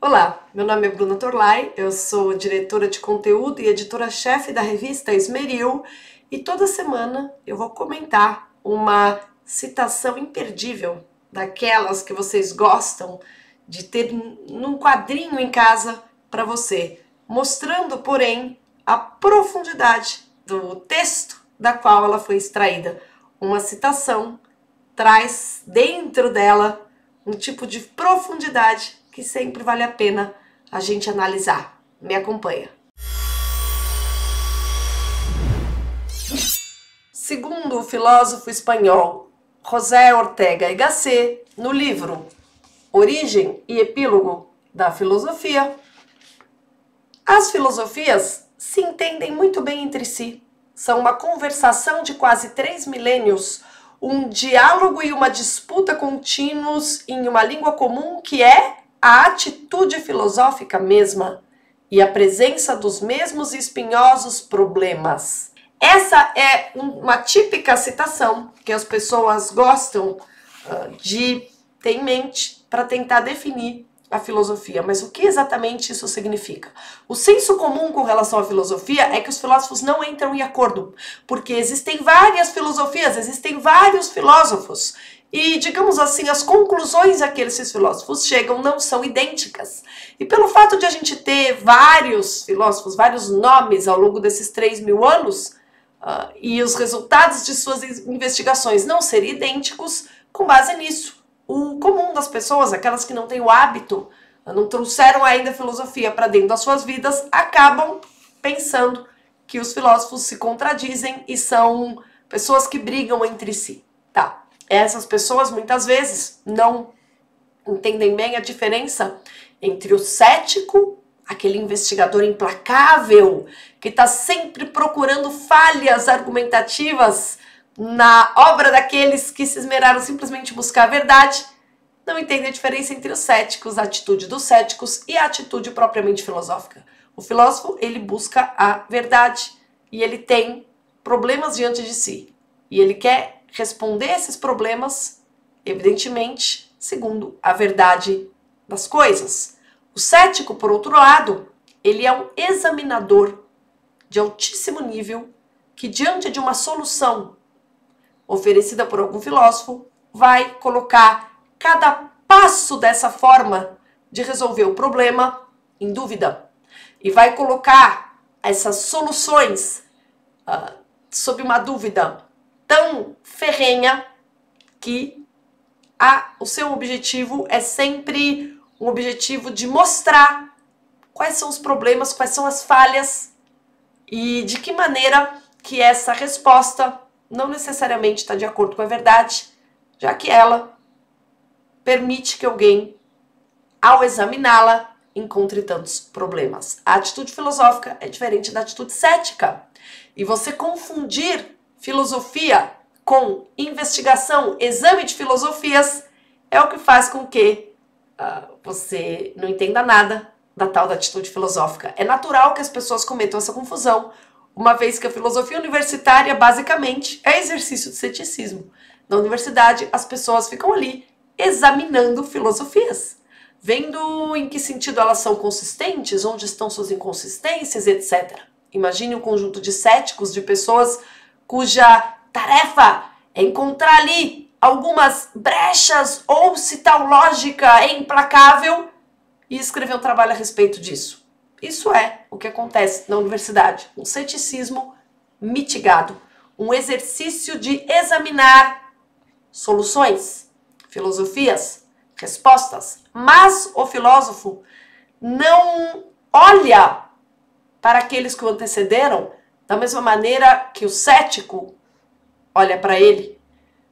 Olá, meu nome é Bruna Torlai, eu sou diretora de conteúdo e editora-chefe da revista Esmeril e toda semana eu vou comentar uma citação imperdível, daquelas que vocês gostam de ter num quadrinho em casa para você, mostrando, porém, a profundidade do texto da qual ela foi extraída. Uma citação traz dentro dela um tipo de profundidade que sempre vale a pena a gente analisar. Me acompanha. Segundo o filósofo espanhol José Ortega y Gasset, no livro Origem e Epílogo da Filosofia, as filosofias se entendem muito bem entre si. São uma conversação de quase 3 milênios, um diálogo e uma disputa contínuos em uma língua comum que é a atitude filosófica mesma e a presença dos mesmos espinhosos problemas. Essa é uma típica citação que as pessoas gostam de ter em mente para tentar definir a filosofia. Mas o que exatamente isso significa? O senso comum com relação à filosofia é que os filósofos não entram em acordo, porque existem várias filosofias, existem vários filósofos, e, digamos assim, as conclusões a que esses filósofos chegam não são idênticas. E pelo fato de a gente ter vários filósofos, vários nomes ao longo desses 3.000 anos, e os resultados de suas investigações não serem idênticos, com base nisso, o comum das pessoas, aquelas que não têm o hábito, não trouxeram ainda a filosofia para dentro das suas vidas, acabam pensando que os filósofos se contradizem e são pessoas que brigam entre si. Tá. Essas pessoas muitas vezes não entendem bem a diferença entre o cético, aquele investigador implacável que está sempre procurando falhas argumentativas na obra daqueles que se esmeraram simplesmente em buscar a verdade, não entendem a diferença entre os céticos, a atitude dos céticos e a atitude propriamente filosófica. O filósofo, ele busca a verdade e ele tem problemas diante de si e ele quer responder esses problemas, evidentemente, segundo a verdade das coisas. O cético, por outro lado, ele é um examinador de altíssimo nível que, diante de uma solução oferecida por algum filósofo, vai colocar cada passo dessa forma de resolver o problema em dúvida e vai colocar essas soluções sob uma dúvida tão ferrenha que o seu objetivo é sempre um objetivo de mostrar quais são os problemas, quais são as falhas e de que maneira que essa resposta não necessariamente está de acordo com a verdade, já que ela permite que alguém, ao examiná-la, encontre tantos problemas. A atitude filosófica é diferente da atitude cética. E você confundir filosofia com investigação, exame de filosofias, é o que faz com que você não entenda nada da tal da atitude filosófica. É natural que as pessoas cometam essa confusão, uma vez que a filosofia universitária, basicamente, é exercício de ceticismo. Na universidade, as pessoas ficam ali examinando filosofias, vendo em que sentido elas são consistentes, onde estão suas inconsistências, etc. Imagine um conjunto de céticos, de pessoas cuja tarefa é encontrar ali algumas brechas ou se tal lógica é implacável e escrever um trabalho a respeito disso. Isso é o que acontece na universidade, um ceticismo mitigado, um exercício de examinar soluções, filosofias, respostas. Mas o filósofo não olha para aqueles que o antecederam da mesma maneira que o cético olha para ele,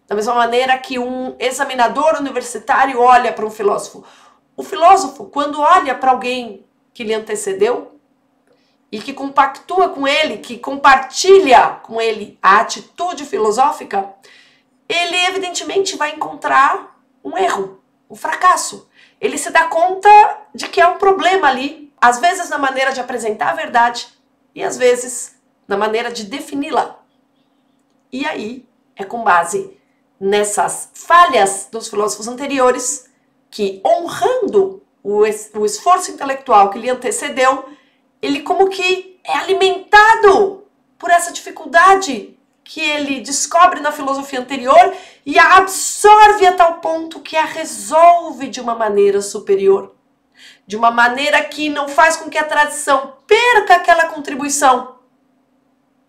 da mesma maneira que um examinador universitário olha para um filósofo. O filósofo, quando olha para alguém que lhe antecedeu e que compactua com ele, que compartilha com ele a atitude filosófica, ele evidentemente vai encontrar um erro, um fracasso. Ele se dá conta de que há um problema ali, às vezes na maneira de apresentar a verdade e às vezes na maneira de defini-la. E aí é com base nessas falhas dos filósofos anteriores que, honrando o esforço intelectual que lhe antecedeu, ele como que é alimentado por essa dificuldade que ele descobre na filosofia anterior e a absorve a tal ponto que a resolve de uma maneira superior. De uma maneira que não faz com que a tradição perca aquela contribuição.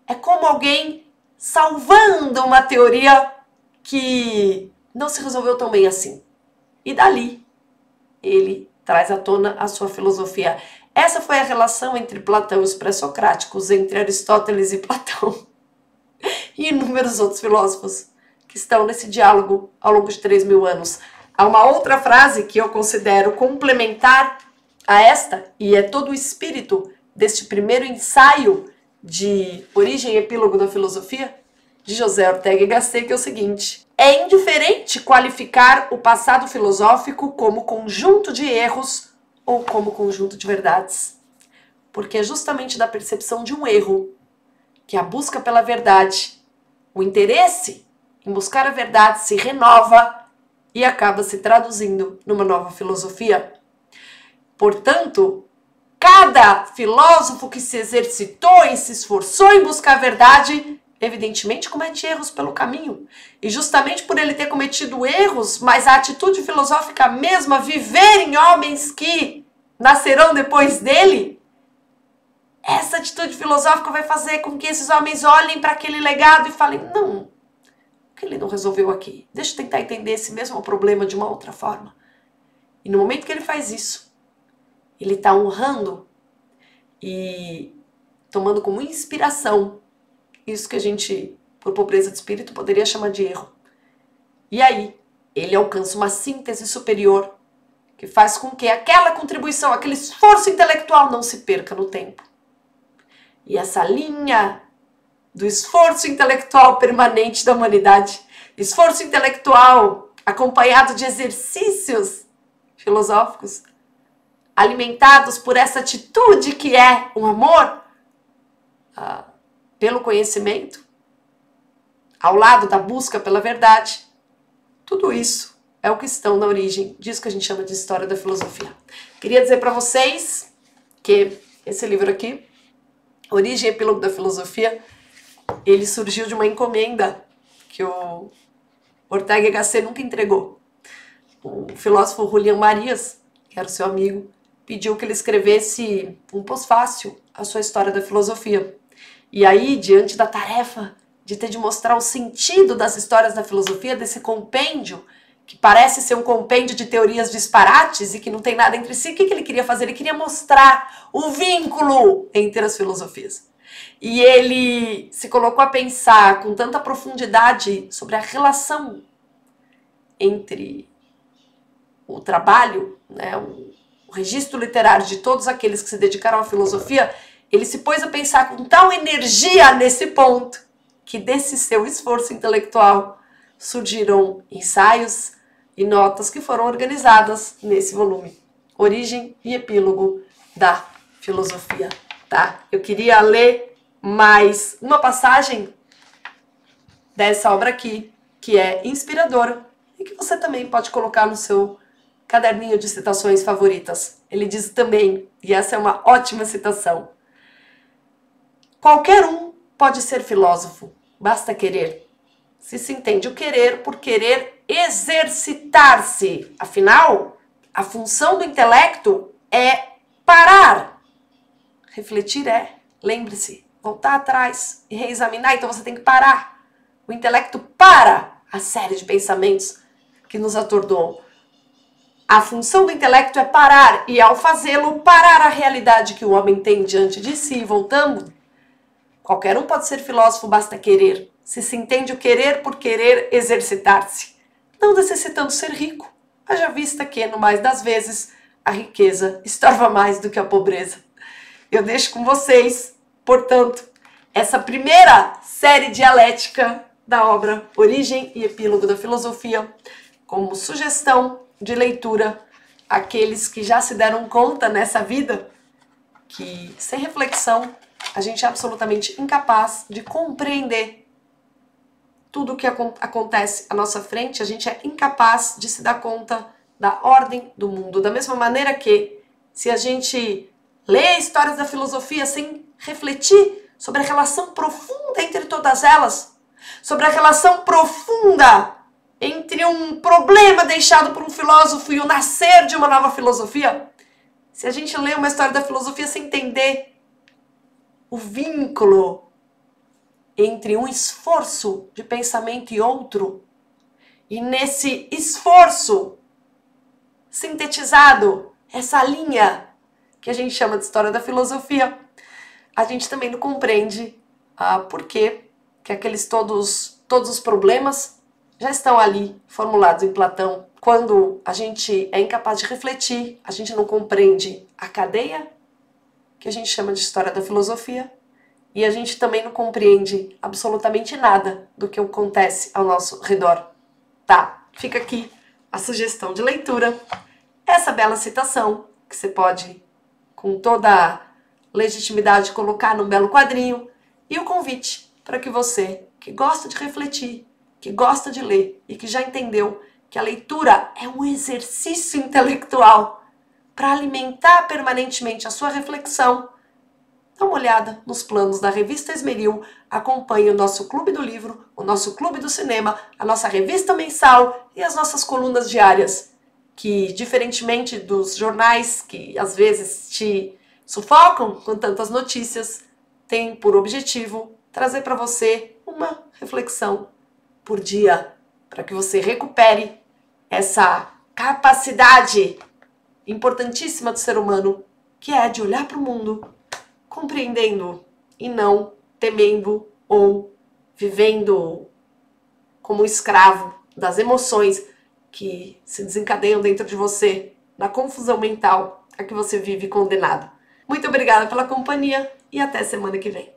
É como alguém salvando uma teoria que não se resolveu tão bem assim. E dali, ele traz à tona a sua filosofia. Essa foi a relação entre Platão e os pré-socráticos, entre Aristóteles e Platão. E inúmeros outros filósofos que estão nesse diálogo ao longo de 3.000 anos. Há uma outra frase que eu considero complementar a esta, e é todo o espírito deste primeiro ensaio de Origem e Epílogo da Filosofia, de José Ortega y Gasset, que é o seguinte: é indiferente qualificar o passado filosófico como conjunto de erros ou como conjunto de verdades, porque é justamente da percepção de um erro que a busca pela verdade, o interesse em buscar a verdade se renova e acaba se traduzindo numa nova filosofia. Portanto, cada filósofo que se exercitou e se esforçou em buscar a verdade, evidentemente comete erros pelo caminho. E justamente por ele ter cometido erros, mas a atitude filosófica mesma, viver em homens que nascerão depois dele, essa atitude filosófica vai fazer com que esses homens olhem para aquele legado e falem: não, o que ele não resolveu aqui? Deixa eu tentar entender esse mesmo problema de uma outra forma. E no momento que ele faz isso, ele está honrando e tomando como inspiração isso que a gente, por pobreza de espírito, poderia chamar de erro. E aí, ele alcança uma síntese superior que faz com que aquela contribuição, aquele esforço intelectual não se perca no tempo. E essa linha do esforço intelectual permanente da humanidade, esforço intelectual acompanhado de exercícios filosóficos, alimentados por essa atitude que é o amor pelo conhecimento, ao lado da busca pela verdade, tudo isso é o que estão na origem disso que a gente chama de história da filosofia. Queria dizer para vocês que esse livro aqui, Origem e Epílogo da Filosofia, ele surgiu de uma encomenda que o Ortega y Gasset nunca entregou. O filósofo Julián Marías, que era o seu amigo, pediu que ele escrevesse um pós-fácil à sua história da filosofia. E aí, diante da tarefa de ter de mostrar o sentido das histórias da filosofia, desse compêndio, que parece ser um compêndio de teorias disparates e que não tem nada entre si, o que ele queria fazer? Ele queria mostrar o vínculo entre as filosofias. E ele se colocou a pensar com tanta profundidade sobre a relação entre o trabalho, né, o registro literário de todos aqueles que se dedicaram à filosofia. Ele se pôs a pensar com tal energia nesse ponto que desse seu esforço intelectual surgiram ensaios e notas que foram organizadas nesse volume, Origem e Epílogo da Filosofia. Tá? Eu queria ler mais uma passagem dessa obra aqui, que é inspiradora e que você também pode colocar no seu caderninho de citações favoritas. Ele diz também, e essa é uma ótima citação: qualquer um pode ser filósofo, basta querer. Se entende o querer por querer exercitar-se. Afinal, a função do intelecto é parar. Refletir é, lembre-se, voltar atrás e reexaminar. Então você tem que parar. O intelecto para a série de pensamentos que nos atordoam. A função do intelecto é parar, e ao fazê-lo, parar a realidade que o homem tem diante de si. Voltando, qualquer um pode ser filósofo, basta querer. Se entende o querer por querer exercitar-se, não necessitando ser rico, haja vista que, no mais das vezes, a riqueza estorva mais do que a pobreza. Eu deixo com vocês, portanto, essa primeira série dialética da obra Origem e Epílogo da Filosofia, como sugestão de leitura àqueles que já se deram conta nessa vida que, sem reflexão, a gente é absolutamente incapaz de compreender tudo o que acontece à nossa frente. A gente é incapaz de se dar conta da ordem do mundo. Da mesma maneira que, se a gente lê histórias da filosofia sem refletir sobre a relação profunda entre todas elas, sobre a relação profunda entre um problema deixado por um filósofo e o nascer de uma nova filosofia, se a gente lê uma história da filosofia sem entender o vínculo entre um esforço de pensamento e outro, e nesse esforço sintetizado, essa linha que a gente chama de história da filosofia, a gente também não compreende por que aqueles todos os problemas já estão ali formulados em Platão. Quando a gente é incapaz de refletir, a gente não compreende a cadeia que a gente chama de história da filosofia, e a gente também não compreende absolutamente nada do que acontece ao nosso redor. Tá, fica aqui a sugestão de leitura, essa bela citação, que você pode, com toda legitimidade, colocar num belo quadrinho, e o convite para que você, que gosta de refletir, que gosta de ler e que já entendeu que a leitura é um exercício intelectual para alimentar permanentemente a sua reflexão, dá uma olhada nos planos da Revista Esmeril, acompanhe o nosso Clube do Livro, o nosso Clube do Cinema, a nossa revista mensal e as nossas colunas diárias, que, diferentemente dos jornais que às vezes te sufocam com tantas notícias, tem por objetivo trazer para você uma reflexão por dia, para que você recupere essa capacidade importantíssima do ser humano, que é de olhar para o mundo, compreendendo e não temendo ou vivendo como escravo das emoções que se desencadeiam dentro de você, na confusão mental a que você vive condenado. Muito obrigada pela companhia e até semana que vem.